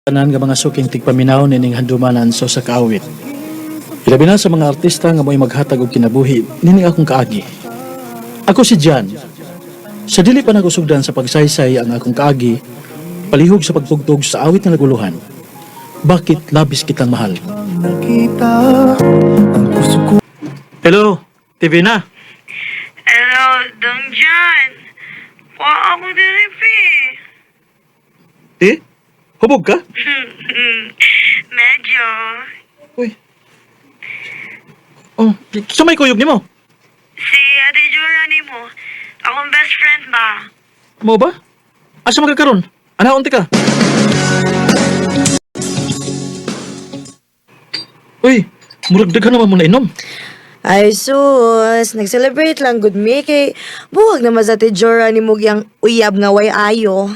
Tanan nga mga suking tigpaminaw nining handumanan so sa kaawit. Ilabi na sa mga artista nga mo'y maghatag og kinabuhi nining akong kaagi. Ako si Jan. Sa dili pa nagusugdan sa pagsaysay ang akong kaagi, palihog sa pagtugtog sa awit nga naguluhan. Bakit labis kitang mahal? Nakita ang puso ko. Hello, TV na. Hello, Dong John. Kuha ako diri, Pi. Hubog ka? Medyo. Uy. Oh, sumay kuyog nimo. Si Ate Jora ni mo. Akong best friend ba? Mo ba? Asa magkakaroon? Anaon ka? Uy, murag daghan naman mo na inom. Ay sus, nag-celebrate lang good me kay buwag naman sa tijora ni Mugyang uyab nga way ayo.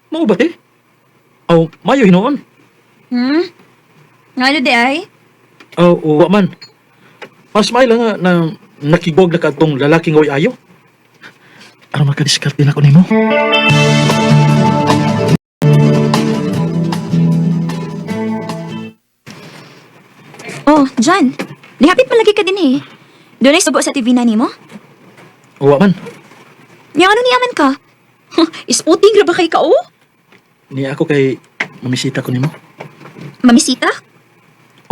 Mo ba te? Aw, mayo hinoon. Ano di ay? Aw, wa man. Mas may lang nga na nakigog na kadtong lalaking way ayo. Aron makadiskarte na ko nimo. Oh, John. Nihapit palagi ka din eh. Doon ay subo sa TV na ni mo? Wa man. Yang ano niyaman ka? Isputing ra ba kay ka oh? Ni ako kay mamisita ko nimo. Mamisita?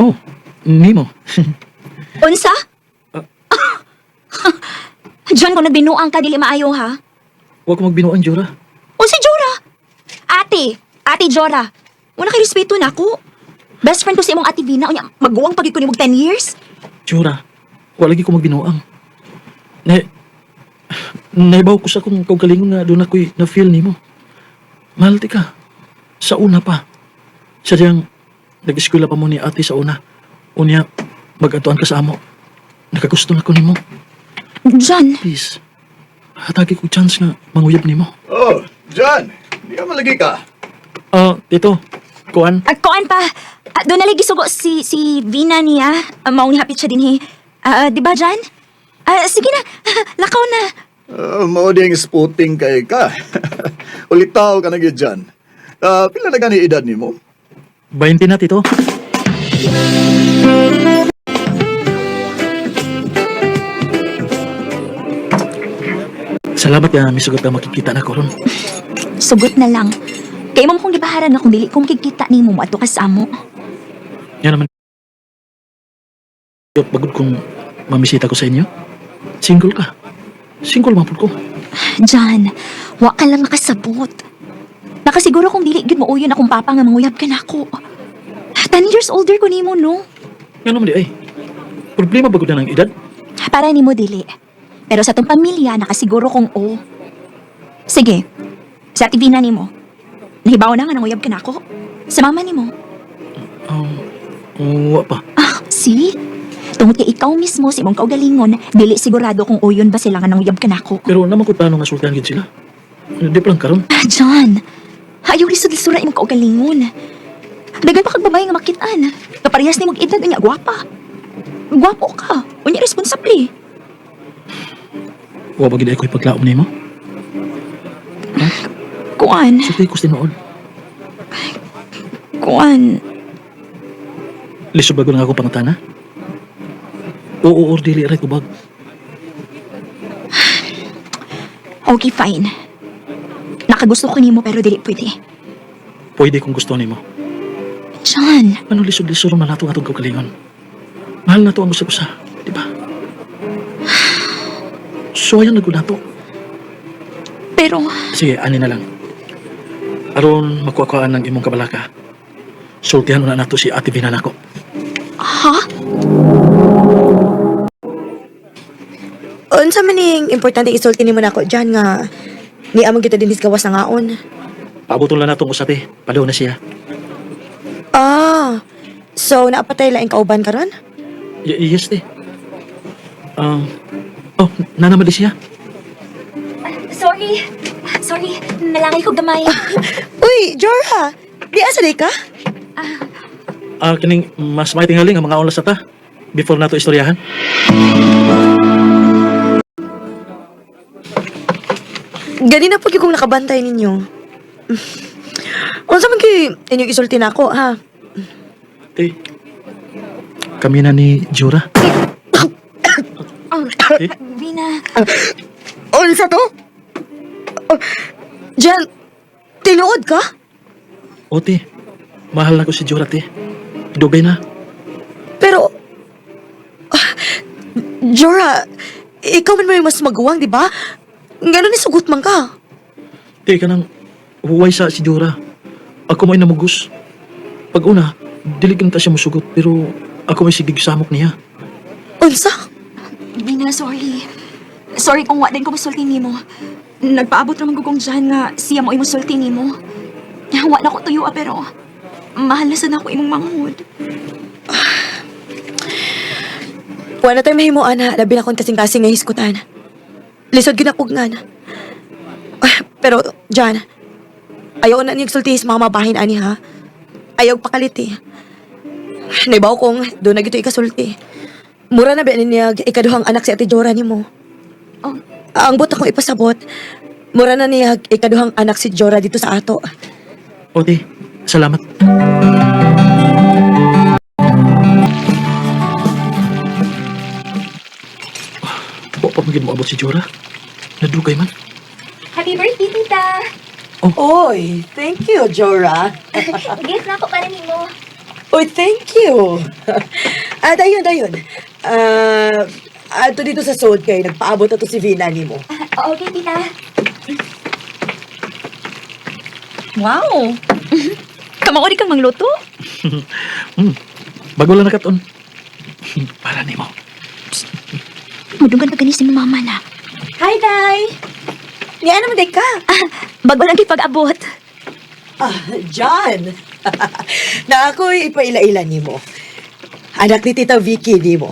Oh, nimo. Unsa? John, kung nagbinuang ka, dili maayo ha? Wa ko magbinuan Jura. Unsa Jora? Ate Jora. Wala kay respeto na ako. Best friend ko si imong ate Vina. Unya, maguwang pagid ko ni mog 10 years. Jura, wa lagi ko magbinuang. Naibaw ko sa kung kaugalingon nga doon ako'y na-feel nimo. Mahal ti ka. Sa una pa. Sadyang nag-eskwela pa mo ni ate sa una. Unya, mag-atuan ka sa amo. Nakagusto na ko nimo. John, Please, hatagi ko chance nga manguyab nimo. Oh, John! Di ka malagi ka. Tito, kuan. koan pa. Doon nalagi sugo si Vina niya. Maong hapit siya din di ba, John? Sige na. Lakaw na. Mao ding spotting kay ka. Ulitaw ka na gyud John. Pila na gani edad nimo? 20 na, Tito. Salamat ya, misugot na makikita na ko ron. Sugot na lang. Kaya mo kong gibaharan na kung dili kong kikita ni mo ato ka sa amo. Yan naman. Pagod kong mamisita ko sa inyo. Single ka. Single mapod ko. John, wa ka lang makasabot. Nakasiguro kung dili gid mo uyon akong papa nga manguyab ka na ako. 10 years older ko nimo no. Yan naman di ay. Problema bagod na ng edad. Para nimo dili. Pero sa tong pamilya nakasiguro kong o. Sige. Sa TV na nimo. Nahibaw na nga nanguyab ka na ako. Sa mama nimo. Wa pa. See? Tungod kay ikaw mismo si imong kaugalingon, dili sigurado kung uyon ba sila nga nanguyab ka na ako. Pero naman ko paano nga sultan gid sila. Di pa lang karon. John, ayaw lisod-lisura imong kaugalingon. Dagan pa kag babae nga makitaan. Kaparehas ni mong edad unya gwapa. Gwapo ka. Unya responsable. Wa ba gid ay ko'y paglaom nimo? Kuan, Sulti ko tinuod. kuan. Lisod bago lang ako pangutana. Oo, or dili right ubag. Okay, fine. Nakagusto ko nimo pero dili pwede. Pwede kung gusto nimo. John, Ano lisod-lisod man nato atong kaugalingon. Mahal na to ang usa-usa, di ba? So ayan nagud nato. pero Sige, ani na lang. Aron makuha-kuhaan ng imong kabalaka. Sultihan na nato si Ate Vina nako. ha? Unsa man ning importante isulti nimo nako Jan nga ni among kita dinhis gawas na ngaon. Paabuton lang natong usate. Padaw na siya. So naapatay laing kauban karon? Yes, te. Nanamali siya. Sorry, nalangay ko gamay. Uy, Jorha, di asa day ka? Kining mas may tingaling ang mga oras ata. Before nato istoryahan. Gani na po kung nakabantay ninyo. Unsa man kay inyong isulti nako, ha? Te, kami na ni Jura. Oh, Eh? Vina. Unsa to? Jan, tinuod ka? O te, mahal na ko si Jura te. Idugay na. Pero, Jora, ikaw man may mas maguwang, di ba? Ganon ni sugot man ka. Te, kanang huway sa si Jura. Ako may namugos. Pag una, dili ta siya musugot, pero ako may sigig samok niya. Unsa? Vina, sorry. Sorry kung wa din ko masulti nimo. Nagpaabot naman ko kung dyan nga siya mo imusulti nimo. Wala ko tuyo pero mahal na sana ako imong manghod. Wala tayo mahimo, ana. Labi na kong kasing-kasing nga hiskutan. Lisod ginapugnan. Pero, Jan, ayaw na niyang sulti sa mga mabahin, ani, ha? Ayaw pakaliti. Naibaw kong doon na gito ikasulti. Mura na ba niya ikaduhang anak si Ate Jora ni mo? Oh, Ang buta kong ipasabot, mura na niya ikaduhang anak si Jora dito sa ato. O te, salamat. Wa pa magin mo abot si Jura. Nadugay man. happy birthday, tita! Oy, thank you, Jora. Gift na ako para nimo. Oy, thank you. Dayon. Ato dito sa sod kay nagpaabot na to si Vina ni mo. Okay, tita. Wow! Kamao di kang mangluto? Bago lang nakaton. Para ni mo. Mudugan ka gani si mama na. Hi, Day! Niya naman, Day ka? Bago lang pag-abot. John! Na ako'y ipaila-ila ni mo. Anak ni Tita Vicky ni mo.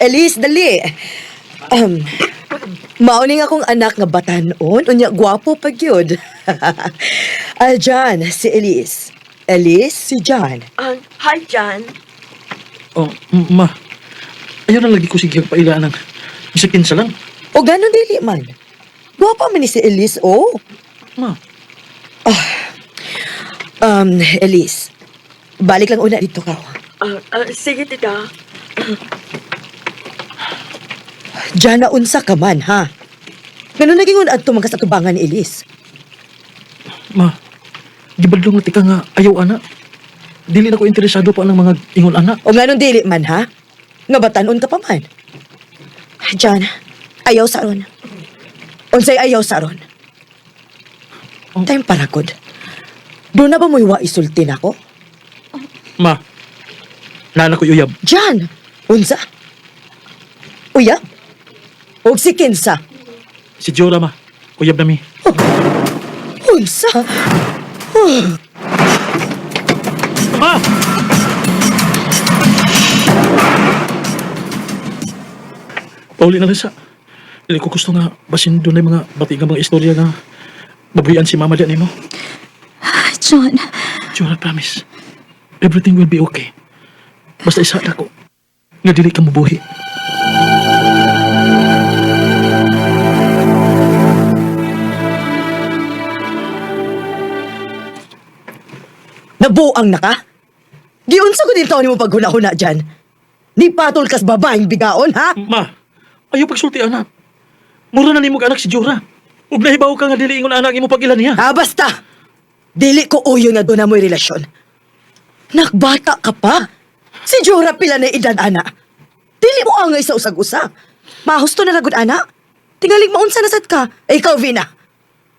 Elise, dali. Mauning akong anak nga batanon, unya gwapo pag yun. John, si Elise. Elise, si John. Hi, John. Oh, ma. Ayaw na lagi ko sige pailaan ng isakin sa lang. O ganon dili man. Gwapo man ni si Elise, oh. Ma, Elise, balik lang una dito ka. Sige, tita. Diyan na unsa ka man, ha? Ganun naging unad to magkasatubangan ni Elise. ma. Gibadlong nga tika nga ayaw ana. Dili na ko interesado pa ng mga ingon anak. O nga nung dili man, ha? Nga batanon ka pa man. Diyan, ayaw sa ron. Unsay ayaw sa ron. Time paragod. Doon na ba mo iwa isulti na ko? Ma, nana ko uyab. Diyan, unsa? Uya? O si Kinsa? Si Jora, ma. Uyab na mi. Unsa? Ma! Pauli na lang sa. Dili ko gusto nga basin doon ay mga bati nga mga istorya nga babuyan si mama diyan nimo. John, Jora, promise. Everything will be okay. Basta isa na ko. Nga dili ka mubuhi. Nabuang na ka? Giunsa ko din taon mo paghuna-huna dyan. Ni patol kas babaeng bigaon, ha? Ma, ayaw pagsulti anak. Mura na nimo ka anak si Jora. Ug nahibaw ka nga dili ingon anak imo pag ilan niya. Basta! Dili ko uyo nga doon na mo'y relasyon. Nakbata ka pa. Si Jora pila na edad, ana. Dili mo angay sa usag-usa. Mahusto na lagod, ana. Tingaling maunsa na sad ka. Ikaw, Vina.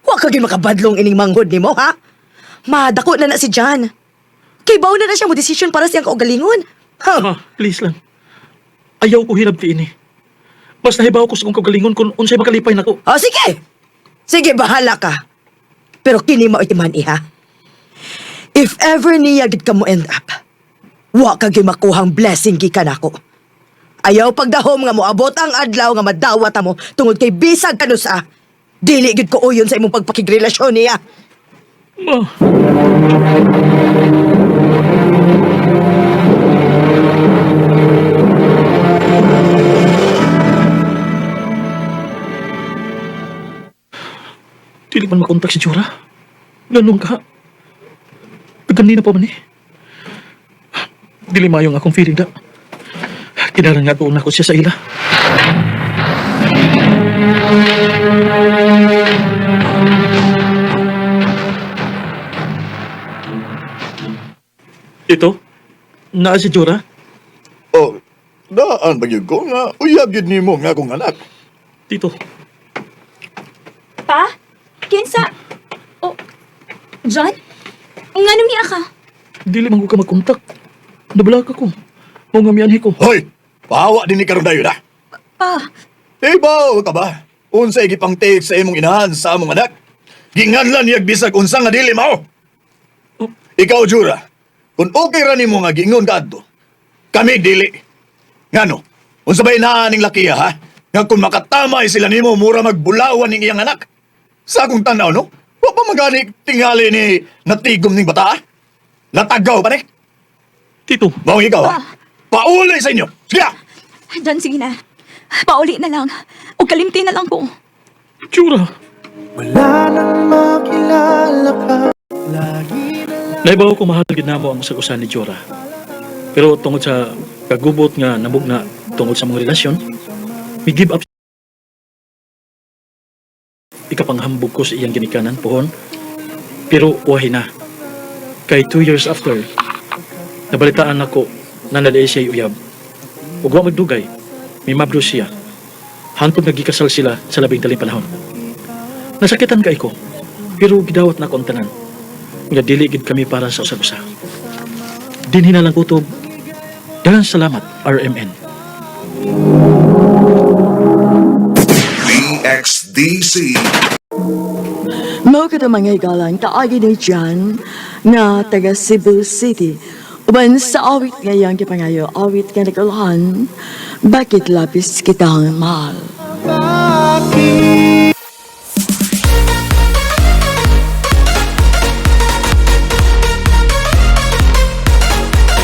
Huwag ka gyud makabadlong ining manghod ni mo, ha? Madako na si John. Kay baw na siya mo desisyon para siyang kaugalingon. Ha? Ma, please lang. Ayaw ko hirap ti ini. Mas nahibaw ko sa kong kagalingon kung unsay makalipay nako. O, sige. Sige, bahala ka. Pero kini mo itiman, iha. If ever niya gid ka mo end up, wa ka gyud makuhang blessing gikan ako. Ayaw pagdahom nga mo abot ang adlaw nga madawat mo tungod kay bisag kanusa. Dili gid ko uyon sa imong pagpakigrelasyon niya. Ma. Dili man makontak si Jora. Ganun ka. Ganina pa man eh. Dili mayong akong feeling da. Kinaran nga tuon ako siya sa ila. Ito, naa si Jura. Oh, daan ba yun ko nga uyab yun ni mo nga akong anak. Tito, Pa? Kinsa? Oh, John? Nga niya ka? dili man ko ka magkontak. Nabalag ako. Mao nga mianhi ko. Hoy, pahawa din ni karon dayo na. Pa, Ibaw ka ba? Unsa gipang take sa imong inahan sa among anak? Ginganlan niyag bisag unsa nga dili mao. Ikaw, Jura, kung okay ra nimo nga gingon ka adto, kami dili. Ngano? Unsa ba inaaning lakiya ha? Nga kung makatamay sila nimo mura magbulawan ning iyang anak. Sa akong tanaw no? Wa pa magani tingali ni natigom ning bata? Ha? Latagaw pa ni? Tito, Mao ikaw ha? Pauli sa inyo. Sige! John, sige na. Pauli na lang. O kalimti na lang ko. Jura. Naibaw ko mahal gid namo ang usagusan ni Jura. Pero tungod sa kagubot nga namugna tungod sa mga relasyon, mi give up. Ikapanghambog ko sa iyang ginikanan pohon. Pero wahi na. Kay 2 years after, nabalitaan ako na nalay siya uyab. Ug wa magdugay, may mabro siya. Hantod nagikasal sila sa labing daling panahon. Nasakitan kay ko, pero gidawat na akong tanan. Nga dili gid kami para sa usag-usa. Dinhi na lang kutob. Daghang salamat, RMN. BXDC. Mao kada mga igalang kaagi ni Jan nga taga Cebu City. Uban sa awit ngayang kipangayo, awit nga nagulahan, bakit labis kitang mahal?